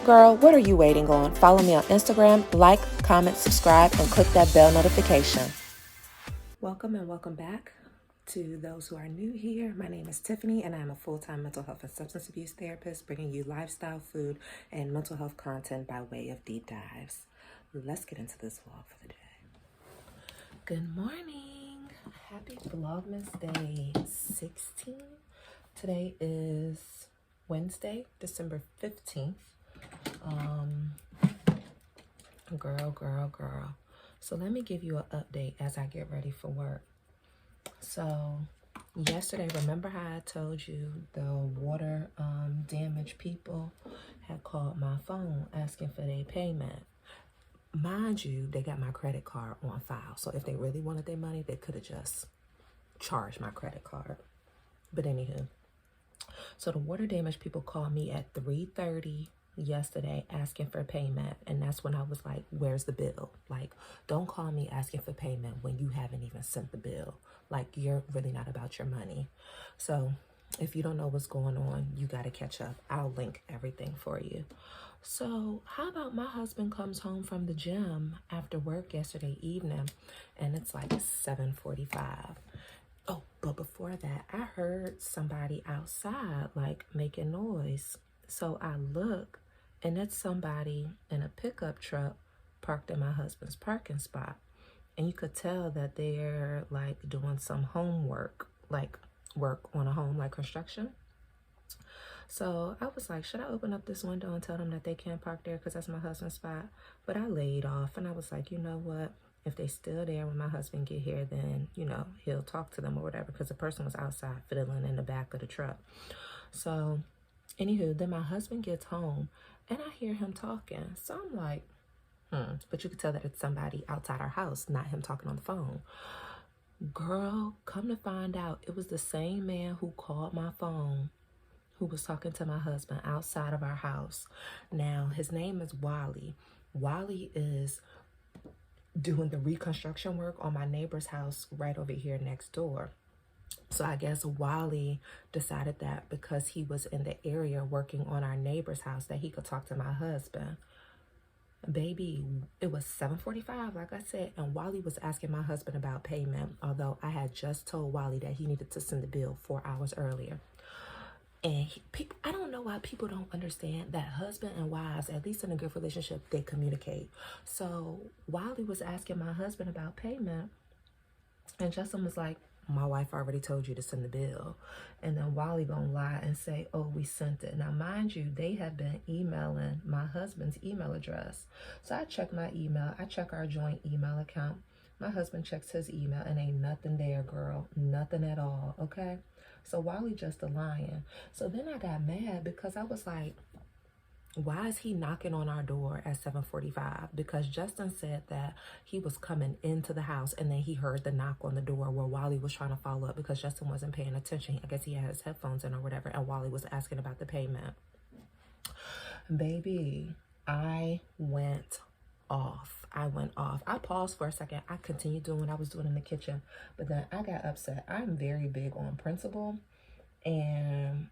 girl, what are you waiting on? Follow me on Instagram, like, comment, subscribe, and click that bell notification. Welcome and welcome back. To those who are new here, my name is Tiffany and I'm a full-time mental health and substance abuse therapist bringing you lifestyle, food, and mental health content by way of deep dives. Let's get into this vlog for the day. Good morning. Happy Vlogmas Day 16. Today is Wednesday, December 15th. Girl. So let me give you an update as I get ready for work. So yesterday, remember how I told you the water damage people had called my phone asking for their payment? Mind you, they got my credit card on file. So if they really wanted their money, they could have just charged my credit card. But anywho, so the water damage people called me at 3:30 yesterday asking for payment, and that's when I was like, where's the bill? Like, don't call me asking for payment when you haven't even sent the bill. Like, you're really not about your money. So if you don't know what's going on, you got to catch up. I'll link everything for you. So how about my husband comes home from the gym after work yesterday evening, and it's like 7:45. Oh, but before that, I heard somebody outside like making noise. So I look, and it's somebody in a pickup truck parked in my husband's parking spot. And you could tell that they're like doing some homework, like work on a home, like construction. So I was like, should I open up this window and tell them that they can't park there because that's my husband's spot? But I laid off, and I was like, you know what? If they still there when my husband get here, then, you know, he'll talk to them or whatever, because the person was outside fiddling in the back of the truck. So anywho, then my husband gets home and I hear him talking. So I'm like, but you could tell that it's somebody outside our house, not him talking on the phone. Girl, come to find out, it was the same man who called my phone who was talking to my husband outside of our house. Now, his name is Wally. Wally is doing the reconstruction work on my neighbor's house right over here next door. So I guess Wally decided that because he was in the area working on our neighbor's house that he could talk to my husband. Baby, it was 7:45, like I said, and Wally was asking my husband about payment, although I had just told Wally that he needed to send the bill 4 hours earlier. And I don't know why people don't understand that husband and wives, at least in a good relationship, they communicate. So Wally was asking my husband about payment, and Justin was like, my wife already told you to send the bill. And then Wally gonna lie and say, oh, we sent it. Now, mind you, they have been emailing my husband's email address. So I check my email. I check our joint email account. My husband checks his email and ain't nothing there, girl. Nothing at all, okay? So Wally just a lying. So then I got mad because I was like, why is he knocking on our door at 7:45? Because Justin said that he was coming into the house and then he heard the knock on the door where Wally was trying to follow up because Justin wasn't paying attention. I guess he had his headphones in or whatever, and Wally was asking about the payment. Baby, I went off. I paused for a second. I continued doing what I was doing in the kitchen, but then I got upset. I'm very big on principle, and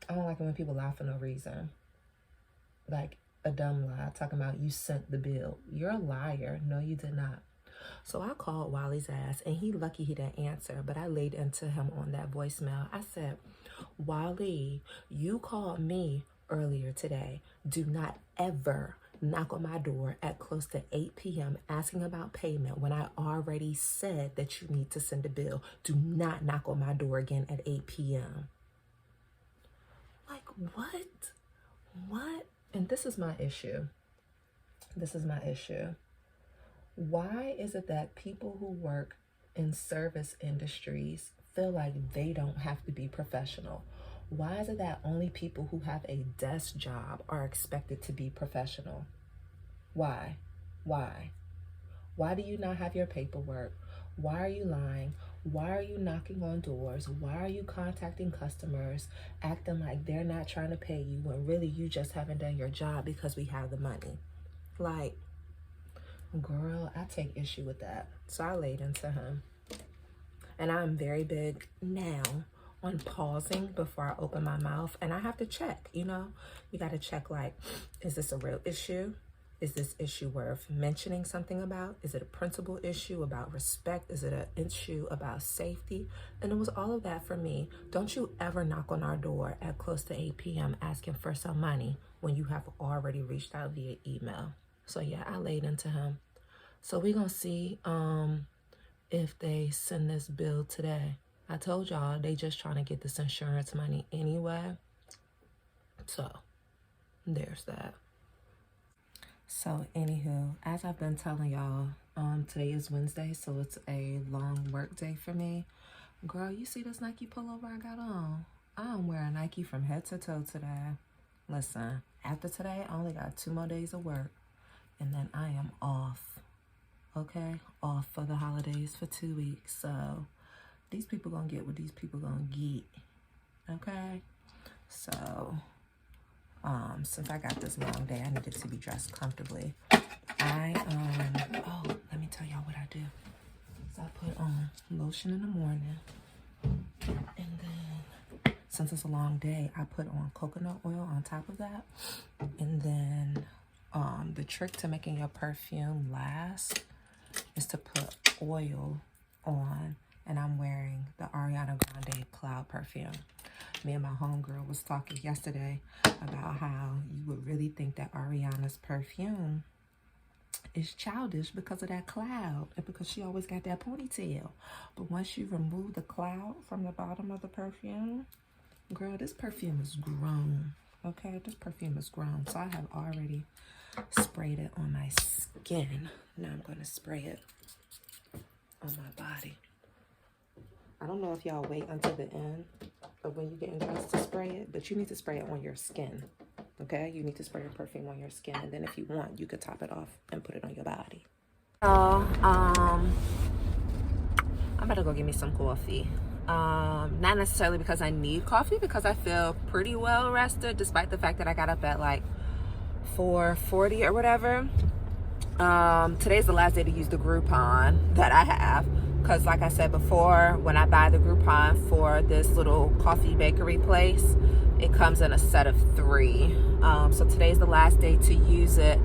I don't like it when people lie for no reason. Like a dumb lie, talking about you sent the bill. You're a liar. No, you did not. So I called Wally's ass, and he lucky he didn't answer, but I laid into him on that voicemail. I said, Wally, you called me earlier today. Do not ever knock on my door at close to 8 p.m. asking about payment when I already said that you need to send a bill. Do not knock on my door again at 8 p.m. Like, what? And this is my issue. Why is it that people who work in service industries feel like they don't have to be professional? Why is it that only people who have a desk job are expected to be professional? Why? Why do you not have your paperwork? Why are you lying? Why are you knocking on doors? Why are you contacting customers, acting like they're not trying to pay you when really you just haven't done your job because we have the money? Like, girl, I take issue with that. So I laid into him. And I'm very big now on pausing before I open my mouth. And I have to check, you know, you got to check, like, is this a real issue? Is this issue worth mentioning something about? Is it a principal issue about respect? Is it an issue about safety? And it was all of that for me. Don't you ever knock on our door at close to 8 p.m. asking for some money when you have already reached out via email. So yeah, I laid into him. So we're going to see if they send this bill today. I told y'all they just trying to get this insurance money anyway. So there's that. So anywho, as I've been telling y'all, today is Wednesday, so it's a long work day for me. Girl, you see this Nike pullover I got on? I'm wearing Nike from head to toe today. Listen, after today, I only got 2 more days of work, and then I am off. Okay? Off for the holidays for 2 weeks. So these people gonna get what these people gonna get. Okay? So since I got this long day, I needed to be dressed comfortably. Oh, let me tell y'all what I do. So I put on lotion in the morning, and then since it's a long day, I put on coconut oil on top of that. And then the trick to making your perfume last is to put oil on, and I'm wearing the Ariana Grande Cloud perfume. Me and my homegirl was talking yesterday about how you would really think that Ariana's perfume is childish because of that cloud and because she always got that ponytail. But once you remove the cloud from the bottom of the perfume, girl, this perfume is grown. Okay, this perfume is grown. So I have already sprayed it on my skin. Now I'm going to spray it on my body. I don't know if y'all wait until the end of when you're getting dressed to spray it, but you need to spray it on your skin. Okay, you need to spray your perfume on your skin, and then if you want, you could top it off and put it on your body. So I'm about to go get me some coffee. Not necessarily because I need coffee, because I feel pretty well rested despite the fact that I got up at like 4:40 or whatever. Today's the last day to use the Groupon that I have, because like I said before, when I buy the Groupon for this little coffee bakery place, it comes in a set of 3. So today's the last day to use it,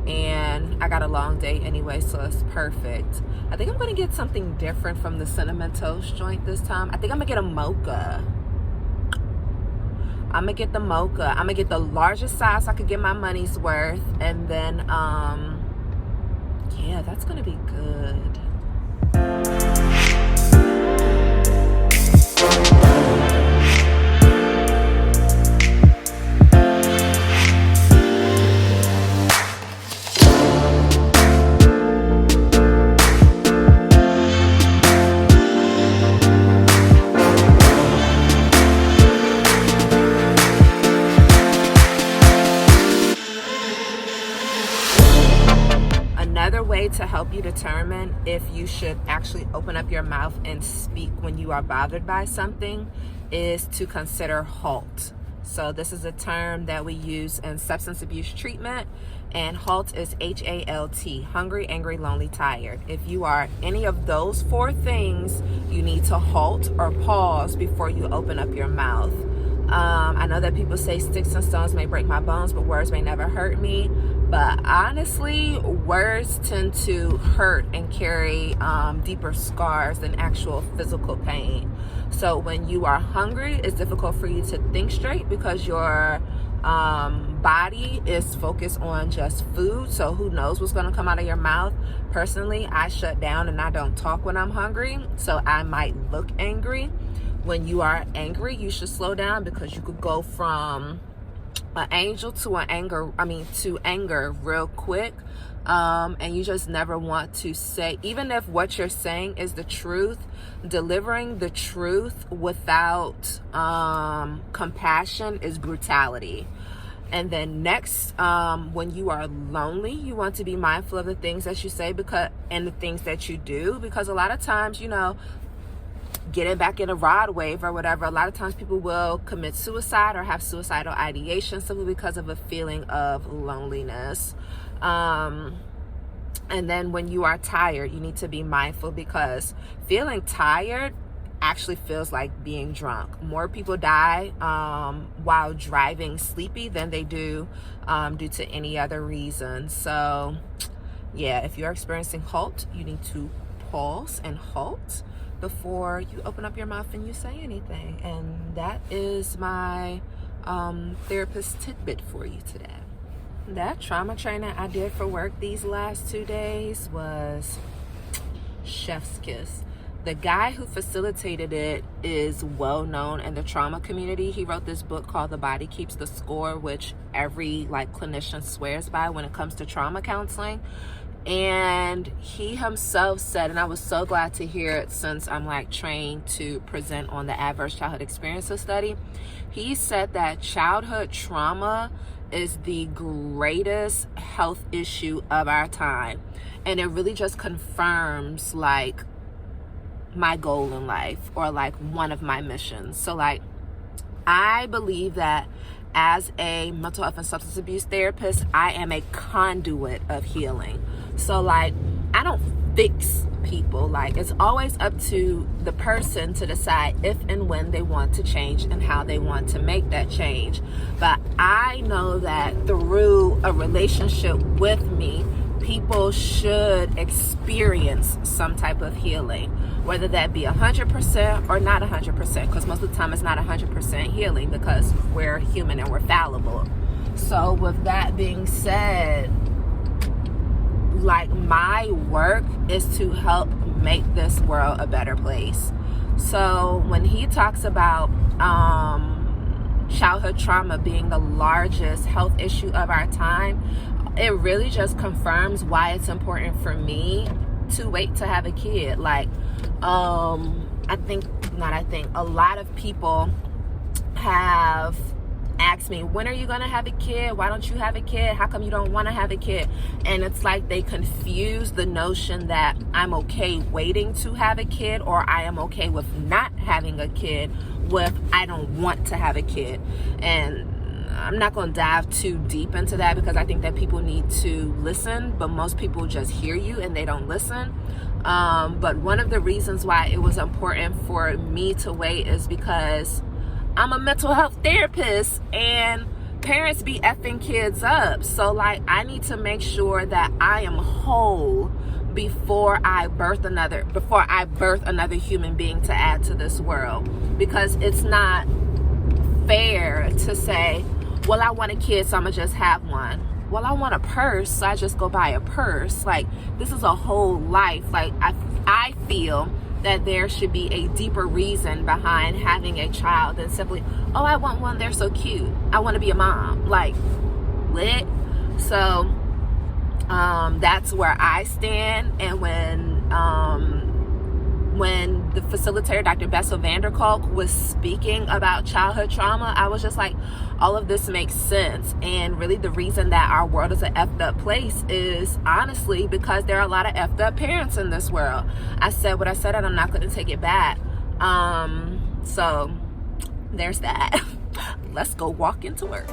and I got a long day anyway, so it's perfect. I think I'm gonna get something different from the Cinnamon Toast joint this time. I think I'm gonna get a mocha. I'm gonna get the mocha. I'm gonna get the largest size so I could get my money's worth, and then yeah, that's gonna be good. To help you determine if you should actually open up your mouth and speak when you are bothered by something is to consider HALT. So this is a term that we use in substance abuse treatment, and HALT is HALT, hungry, angry, lonely, tired. If you are any of those 4 things, you need to halt or pause before you open up your mouth. I know that people say sticks and stones may break my bones, but words may never hurt me. But honestly, words tend to hurt and carry deeper scars than actual physical pain. So when you are hungry, it's difficult for you to think straight because your body is focused on just food. So who knows what's going to come out of your mouth. Personally, I shut down and I don't talk when I'm hungry. So I might look angry. When you are angry, you should slow down, because you could go from an angel to anger real quick. And you just never want to say, even if what you're saying is the truth, delivering the truth without compassion is brutality. And then next, when you are lonely, you want to be mindful of the things that you say and the things that you do, because a lot of times, you know, getting back in a rod wave or whatever, a lot of times people will commit suicide or have suicidal ideation simply because of a feeling of loneliness. And then when you are tired, you need to be mindful, because feeling tired actually feels like being drunk. More people die while driving sleepy than they do due to any other reason. So yeah, if you're experiencing halt, you need to pause and halt before you open up your mouth and you say anything. And that is my therapist tidbit for you today. That trauma training I did for work these last 2 days was chef's kiss. The guy who facilitated it is well known in the trauma community. He wrote this book called The Body Keeps the Score, which every clinician swears by when it comes to trauma counseling. And he himself said, and I was so glad to hear it since I'm trained to present on the adverse childhood experiences study. He said that childhood trauma is the greatest health issue of our time. And it really just confirms my goal in life, or one of my missions. So I believe that as a mental health and substance abuse therapist, I am a conduit of healing. So I don't fix people. It's always up to the person to decide if and when they want to change and how they want to make that change. But I know that through a relationship with me, people should experience some type of healing, whether that be 100% or not 100%, because most of the time it's not 100% healing because we're human and we're fallible. So with that being said, my work is to help make this world a better place. So when he talks about childhood trauma being the largest health issue of our time, it really just confirms why it's important for me to wait to have a kid. A lot of people have asked me, when are you gonna have a kid? Why don't you have a kid? How come you don't want to have a kid? And it's they confuse the notion that I'm okay waiting to have a kid, or I am okay with not having a kid, with I don't want to have a kid. And I'm not going to dive too deep into that because I think that people need to listen, but most people just hear you and they don't listen. But one of the reasons why it was important for me to wait is because I'm a mental health therapist and parents be effing kids up. So I need to make sure that I am whole before I birth another human being to add to this world. Because it's not fair to say, well, I want a kid, so I'm gonna just have one. Well, I want a purse, so I just go buy a purse. This is a whole life. I feel that there should be a deeper reason behind having a child than simply, oh, I want one, they're so cute, I want to be a mom. Lit. So that's where I stand. And when the facilitator, Dr. Bessel Vanderkolk, was speaking about childhood trauma, I was just all of this makes sense. And really the reason that our world is an effed up place is honestly because there are a lot of effed up parents in this world. I said what I said and I'm not going to take it back. So there's that. Let's go walk into work.